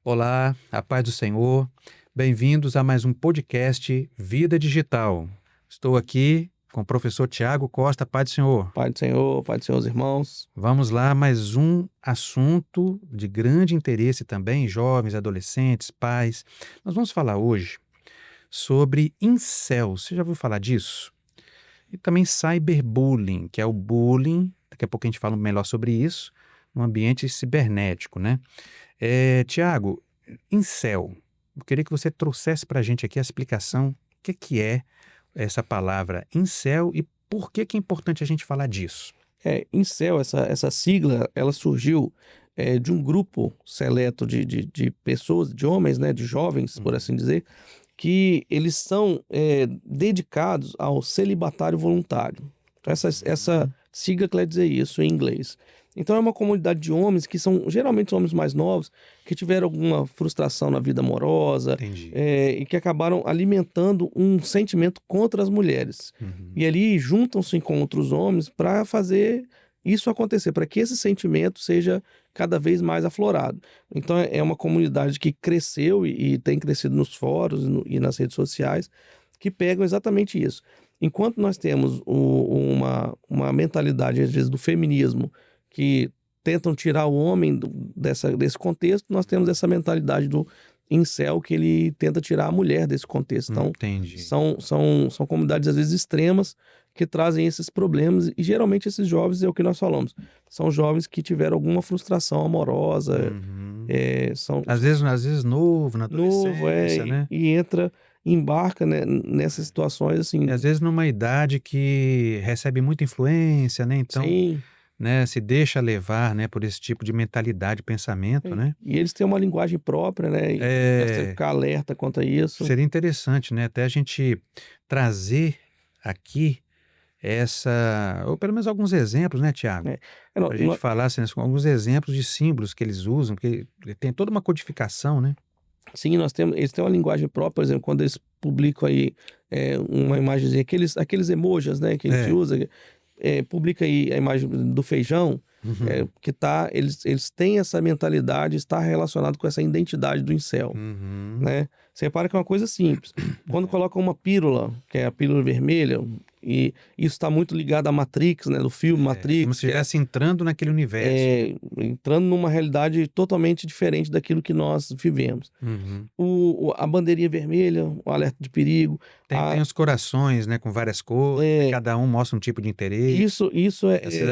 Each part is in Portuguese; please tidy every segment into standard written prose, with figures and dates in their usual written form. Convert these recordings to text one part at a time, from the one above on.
Olá, a paz do Senhor. Bem-vindos a mais um podcast Vida Digital. Estou aqui com o professor Tiago Costa, paz do Senhor. Pai do Senhor, os irmãos. Vamos lá, mais um assunto de grande interesse também, jovens, adolescentes, pais. Nós vamos falar hoje sobre incels. Você já ouviu falar disso? E também cyberbullying, que é o bullying, daqui a pouco a gente fala melhor sobre isso, no ambiente cibernético, né? Tiago, incel, eu queria que você trouxesse para a gente aqui a explicação, o que é essa palavra incel e por que é importante a gente falar disso. Incel, essa sigla, ela surgiu de um grupo seleto de pessoas, de homens, né, de jovens, por assim dizer, que eles são dedicados ao celibatário voluntário. Então, essa sigla quer dizer isso em inglês. Então é uma comunidade de homens que são geralmente homens mais novos, que tiveram alguma frustração na vida amorosa. Entendi. E que acabaram alimentando um sentimento contra as mulheres. E ali juntam-se com outros homens para fazer isso acontecer, para que esse sentimento seja cada vez mais aflorado. Então é uma comunidade que cresceu e tem crescido nos fóruns e nas redes sociais, que pegam exatamente isso. Enquanto nós temos uma mentalidade, às vezes, do feminismo, que tentam tirar o homem desse contexto, nós temos essa mentalidade do incel, que ele tenta tirar a mulher desse contexto. Então, Entendi. são comunidades, às vezes, extremas, que trazem esses problemas, e geralmente esses jovens, é o que nós falamos, são jovens que tiveram alguma frustração amorosa, Às vezes novo, na adolescência, né? E embarca, né, nessas situações, assim. E às vezes numa idade que recebe muita influência, né? Então, Sim. né, se deixa levar, né, por esse tipo de mentalidade, pensamento, né? E eles têm uma linguagem própria, né? E deve ficar alerta quanto a isso. Seria interessante, né, até a gente trazer aqui ou pelo menos alguns exemplos, né, Tiago? Para a gente falar assim, alguns exemplos de símbolos que eles usam, porque tem toda uma codificação, né? Sim, eles têm uma linguagem própria, por exemplo, quando eles publicam aí uma imagem, aqueles emojis, né, que a gente usa, publica aí a imagem do feijão, eles têm essa mentalidade, está relacionado com essa identidade do incel, né? Você repara que é uma coisa simples. Quando coloca uma pílula, que é a pílula vermelha, e isso está muito ligado à Matrix, né, do filme Matrix. Como se estivesse entrando naquele universo. Entrando numa realidade totalmente diferente daquilo que nós vivemos. A bandeirinha vermelha, o alerta de perigo. Tem os corações, né, com várias cores, cada um mostra um tipo de interesse. Isso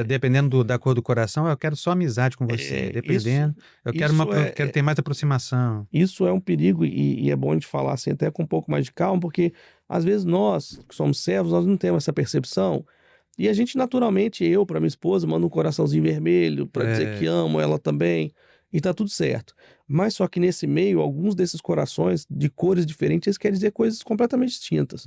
dependendo da cor do coração, eu quero só amizade com você. Dependendo, eu quero ter mais aproximação. Isso é um perigo, e é bom de falar assim, até com um pouco mais de calma, porque às vezes nós, que somos servos, nós não temos essa percepção, e a gente naturalmente, eu para minha esposa, mando um coraçãozinho vermelho para dizer que amo ela também, e tá tudo certo. Mas só que nesse meio, alguns desses corações de cores diferentes, eles querem dizer coisas completamente distintas.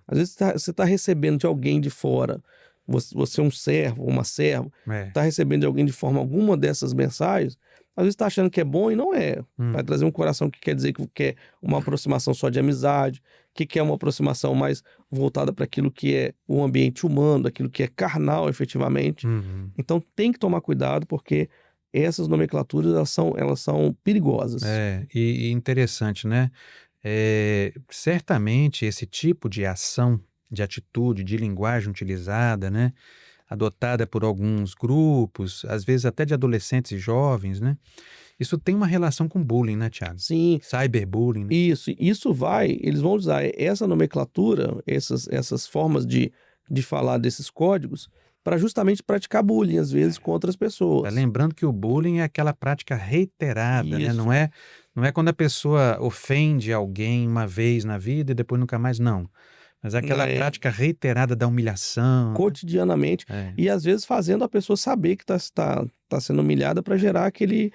Às vezes você tá recebendo de alguém de fora, você é um servo, uma serva, tá recebendo de alguém de forma alguma dessas mensagens, às vezes tá achando que é bom e não é. Vai trazer um coração que quer dizer que quer uma aproximação só de amizade, que quer uma aproximação mais voltada para aquilo que é o ambiente humano, aquilo que é carnal, efetivamente. Então tem que tomar cuidado, porque essas nomenclaturas, elas são perigosas. E interessante, né? Certamente esse tipo de ação, de atitude, de linguagem utilizada, né, adotada por alguns grupos, às vezes até de adolescentes e jovens, né? Isso tem uma relação com bullying, né, Tiago? Sim. Cyberbullying, né? Eles vão usar essa nomenclatura, essas formas de falar desses códigos, para justamente praticar bullying, às vezes, com outras pessoas. Lembrando que o bullying é aquela prática reiterada, né? Isso. Não é quando a pessoa ofende alguém uma vez na vida e depois nunca mais, não. Mas é aquela prática reiterada da humilhação. Cotidianamente. E às vezes fazendo a pessoa saber que está sendo humilhada, para gerar aquele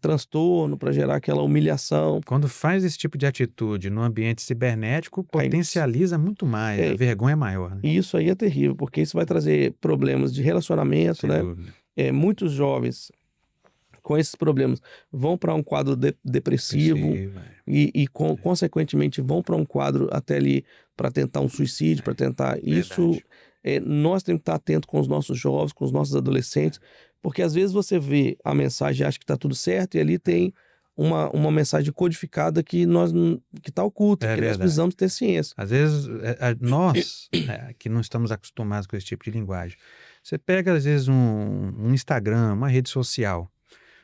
transtorno, para gerar aquela humilhação. Quando faz esse tipo de atitude no ambiente cibernético, potencializa muito mais, a vergonha é maior, né? E isso aí é terrível, porque isso vai trazer problemas de relacionamento, Sem né? dúvida. Muitos jovens com esses problemas vão para um quadro depressivo consequentemente, vão para um quadro até ali para tentar um suicídio, para tentar isso. Nós temos que estar atentos com os nossos jovens, com os nossos adolescentes, porque às vezes você vê a mensagem e acha que está tudo certo e ali tem uma mensagem codificada que está oculta, que nós precisamos ter ciência. Às vezes, nós que não estamos acostumados com esse tipo de linguagem, você pega às vezes um Instagram, uma rede social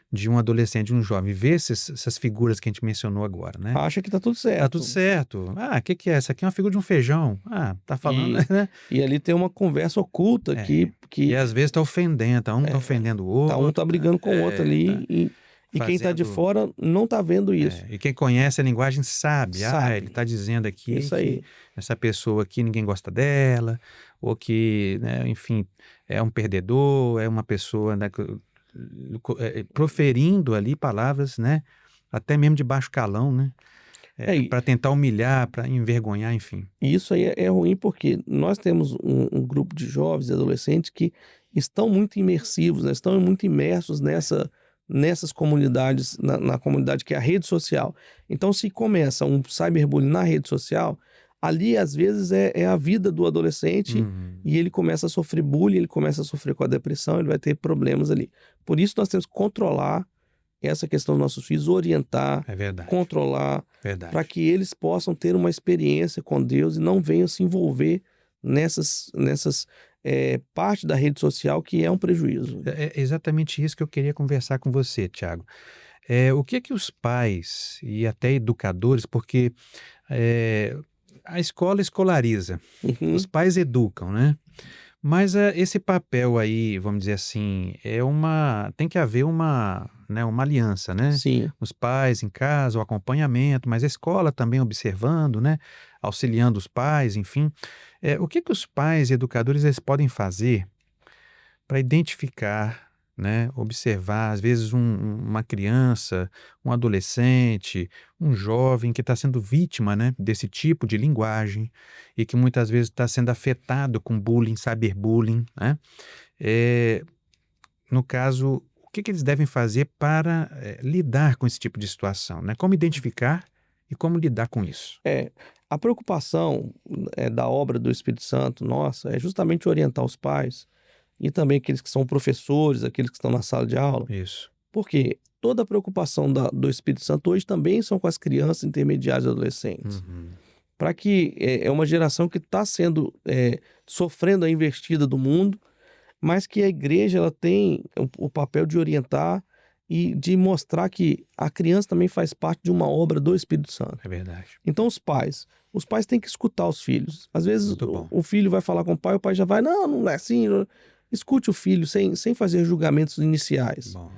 de um adolescente, de um jovem, vê essas figuras que a gente mencionou agora, né? Acha que tá tudo certo. Tá tudo certo. O que é? Essa aqui é uma figura de um feijão. Tá falando, né? E ali tem uma conversa oculta que... E às vezes tá ofendendo, tá ofendendo o outro. Um tá brigando com o outro ali e quem tá de fora não tá vendo isso. E quem conhece a linguagem sabe. Ele tá dizendo aqui que essa pessoa aqui ninguém gosta dela, ou que, né, enfim, é um perdedor, é uma pessoa, né, proferindo ali palavras, né, até mesmo de baixo calão, né, para tentar humilhar, para envergonhar, enfim. Isso aí é ruim porque nós temos um grupo de jovens e adolescentes que estão muito imersivos, né, estão muito imersos nessas comunidades, na comunidade que é a rede social. Então, se começa um cyberbullying na rede social, ali às vezes é a vida do adolescente e ele começa a sofrer bullying, ele começa a sofrer com a depressão, ele vai ter problemas ali. Por isso nós temos que controlar essa questão dos nossos filhos, orientar, controlar, para que eles possam ter uma experiência com Deus e não venham se envolver nessas parte da rede social que é um prejuízo. É exatamente isso que eu queria conversar com você, Tiago. O que os pais e até educadores, porque a escola escolariza, os pais educam, né? Mas esse papel aí, vamos dizer assim, tem que haver uma aliança, né? Sim. Os pais em casa, o acompanhamento, mas a escola também observando, né? Auxiliando os pais, enfim. O que os pais e educadores eles podem fazer para identificar, né? Observar, às vezes, uma criança, um adolescente, um jovem que está sendo vítima, né, desse tipo de linguagem e que muitas vezes está sendo afetado com bullying, cyberbullying, né? No caso, o que eles devem fazer para lidar com esse tipo de situação, né? Como identificar e como lidar com isso? A preocupação da obra do Espírito Santo, nossa, é justamente orientar os pais e também aqueles que são professores, aqueles que estão na sala de aula. Isso. Porque toda a preocupação do Espírito Santo hoje também são com as crianças intermediárias e adolescentes. Para que é uma geração que está sendo sofrendo a investida do mundo, mas que a igreja ela tem o papel de orientar e de mostrar que a criança também faz parte de uma obra do Espírito Santo. É verdade. Então os pais têm que escutar os filhos. Às vezes o filho vai falar com o pai já vai, não é assim. Escute o filho sem fazer julgamentos iniciais. Bom.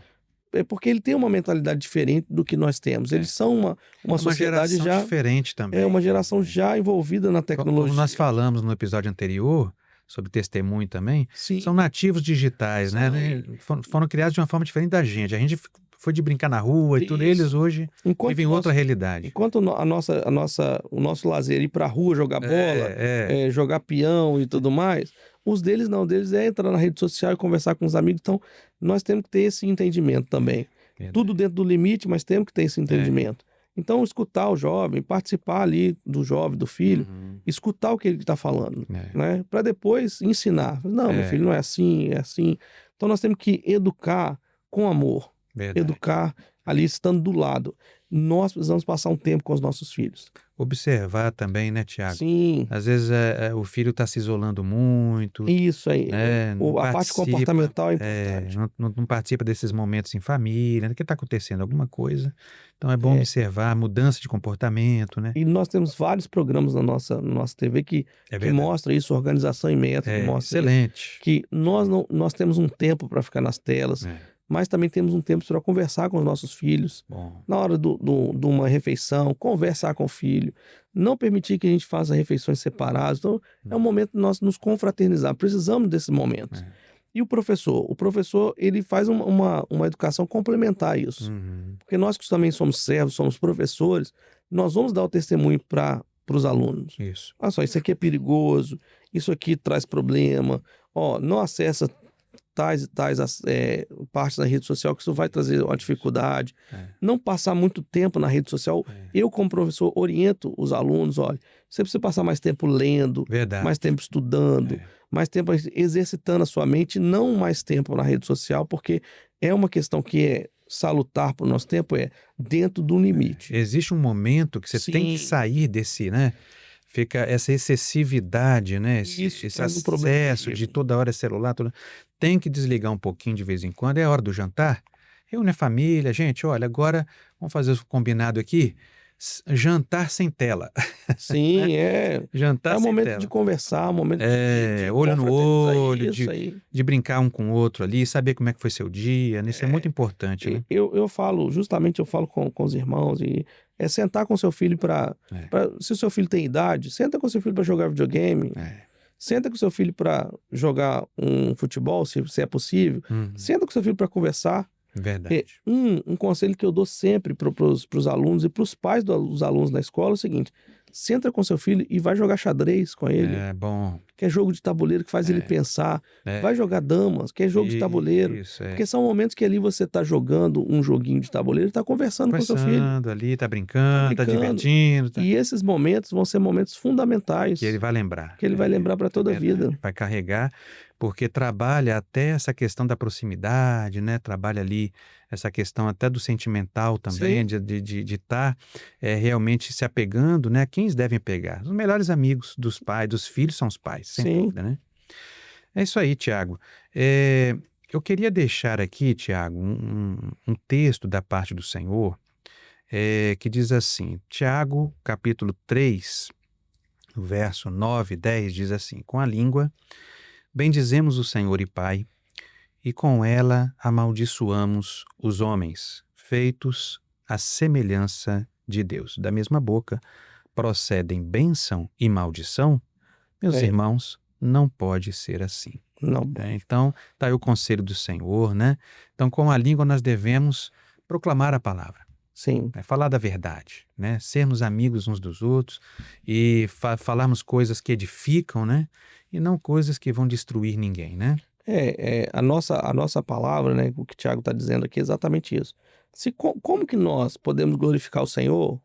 Porque ele tem uma mentalidade diferente do que nós temos. Eles são uma sociedade já diferente também. É uma geração já envolvida na tecnologia. Como nós falamos no episódio anterior sobre testemunho também, Sim. São nativos digitais, né? Foram criados de uma forma diferente da gente. A gente foi de brincar na rua e tudo. Eles hoje vivem outra realidade. Enquanto o nosso lazer ir pra rua jogar bola, jogar peão e tudo mais, os deles não. Deles é entrar na rede social e conversar com os amigos. Então, nós temos que ter esse entendimento também. Tudo dentro do limite, mas temos que ter esse entendimento. Então, escutar o jovem, participar ali do jovem, do filho, escutar o que ele está falando, né? Para depois ensinar. Não, meu filho, não é assim, é assim. Então, nós temos que educar com amor. Educar ali estando do lado. Nós precisamos passar um tempo com os nossos filhos. Observar também, né, Tiago? Sim. Às vezes o filho está se isolando muito. Isso aí. A parte comportamental é importante. Não participa desses momentos em família. O que está acontecendo? Alguma coisa. Então é bom observar mudança de comportamento, né? E nós temos vários programas na nossa TV que mostra isso, organização e método. Mostra excelente. Que nós temos um tempo para ficar nas telas. Mas também temos um tempo para conversar com os nossos filhos. Na hora de uma refeição, conversar com o filho. Não permitir que a gente faça refeições separadas. Então, é um momento de nós nos confraternizar. Precisamos desses momentos. E o professor, ele faz uma educação complementar a isso. Porque nós que também somos servos, somos professores, nós vamos dar o testemunho para os alunos. Isso. Olha só, isso aqui é perigoso, isso aqui traz problema. Não acessa tais e tais partes da rede social, que isso vai trazer uma dificuldade. É. Não passar muito tempo na rede social. Eu, como professor, oriento os alunos, olha, você precisa passar mais tempo lendo, Verdade. mais tempo estudando, mais tempo exercitando a sua mente, não mais tempo na rede social, porque é uma questão que é salutar para o nosso tempo, dentro do limite. Existe um momento que você tem que Sim. sair desse, né? Fica essa excessividade, né? Isso Esse traz um problema acesso de terrível. toda hora celular. Tem que desligar um pouquinho de vez em quando. É a hora do jantar. Reúne a família. Gente, olha, agora vamos fazer o combinado aqui. Jantar sem tela. Sim, Jantar é um sem momento de tela. conversar, um momento de Olho no confraternizar. olho, Isso aí. de brincar um com o outro ali, saber como é que foi seu dia, né? Isso é muito importante, né? Eu falo, justamente eu falo com os irmãos, e é sentar com seu filho se o seu filho tem idade, senta com seu filho para jogar videogame, senta com seu filho para jogar um futebol, se é possível, senta com seu filho para conversar. Verdade. Um conselho que eu dou sempre para os alunos e para os pais dos alunos na escola é o seguinte: senta com seu filho e vai jogar xadrez com ele. É bom. Que é jogo de tabuleiro que faz ele pensar. Vai jogar damas, que é jogo de tabuleiro. Isso, Porque são momentos que ali você está jogando um joguinho de tabuleiro e está conversando com seu filho. Conversando ali, tá brincando, tá divertindo. E esses momentos vão ser momentos fundamentais. Que ele vai lembrar. Que ele vai lembrar para toda a vida. Vai carregar, porque trabalha até essa questão da proximidade, né? Trabalha ali essa questão até do sentimental também, Sim. de estar realmente se apegando, né? Quem eles devem pegar? Os melhores amigos dos pais, dos filhos são os pais, sem Sim. dúvida, né? É isso aí, Tiago. Eu queria deixar aqui, Tiago, um texto da parte do Senhor, que diz assim, Tiago, capítulo 3, verso 9 e 10, diz assim: com a língua bendizemos o Senhor e Pai, e com ela amaldiçoamos os homens, feitos à semelhança de Deus. Da mesma boca procedem bênção e maldição. Meus irmãos, não pode ser assim. Não. Então, está aí o conselho do Senhor, né? Então, com a língua nós devemos proclamar a palavra. Sim. Falar da verdade, né? Sermos amigos uns dos outros e falarmos coisas que edificam, né? E não coisas que vão destruir ninguém, né? A nossa palavra, né? O que o Tiago está dizendo aqui é exatamente isso. Como que nós podemos glorificar o Senhor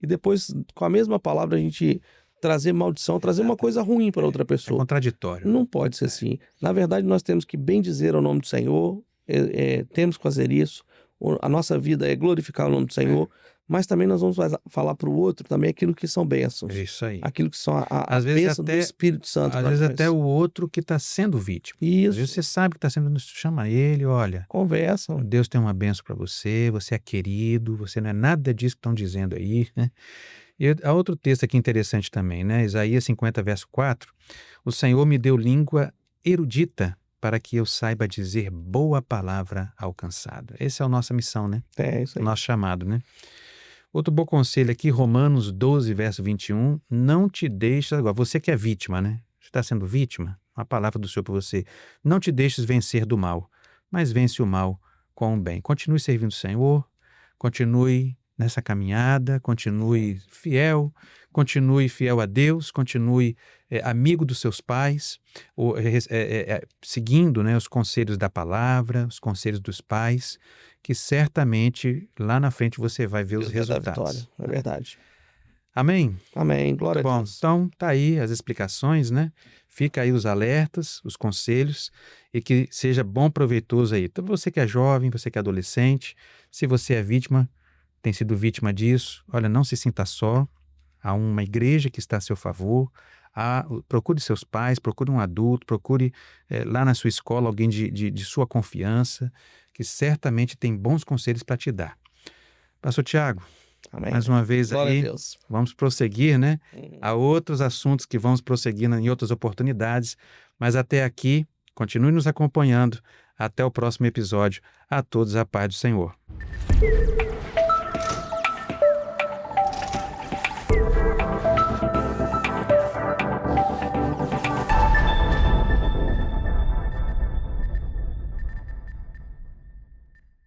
e depois, com a mesma palavra, a gente trazer maldição, trazer uma coisa ruim para outra pessoa? É contraditório. Não pode ser assim. Na verdade, nós temos que bendizer o nome do Senhor, temos que fazer isso. A nossa vida é glorificar o nome do Senhor, mas também nós vamos falar para o outro também aquilo que são bênçãos. Isso aí. Aquilo que são a Às vezes bênção do Espírito Santo. Às vezes até o outro que está sendo vítima. Isso. Às vezes você sabe que está sendo, chama ele, olha. Conversam. Deus tem uma bênção para você, você é querido, você não é nada disso que estão dizendo aí, né? E há outro texto aqui interessante também, né? Isaías 50, verso 4. O Senhor me deu língua erudita para que eu saiba dizer boa palavra ao cansado. Essa é a nossa missão, né? Isso aí. O nosso chamado, né? Outro bom conselho aqui, Romanos 12, verso 21. Não te deixes, agora você que é vítima, né? Você está sendo vítima? A palavra do Senhor para você. Não te deixes vencer do mal, mas vence o mal com o bem. Continue servindo o Senhor, continue nessa caminhada, continue fiel a Deus, continue amigo dos seus pais, seguindo, né, os conselhos da palavra, os conselhos dos pais, que certamente lá na frente você vai ver os resultados. É verdade. Amém? Amém. Glória a Deus. Então, tá aí as explicações, né? Fica aí os alertas, os conselhos, e que seja bom, proveitoso aí. Então, você que é jovem, você que é adolescente, se você é vítima, tem sido vítima disso, olha, não se sinta só. Há uma igreja que está a seu favor. Procure seus pais, procure um adulto, procure lá na sua escola alguém de sua confiança, que certamente tem bons conselhos para te dar. Pastor Tiago, amém. Mais uma vez Glória aí, a Deus. Vamos prosseguir, né? Há outros assuntos que vamos prosseguir em outras oportunidades, mas até aqui, continue nos acompanhando. Até o próximo episódio. A todos a paz do Senhor.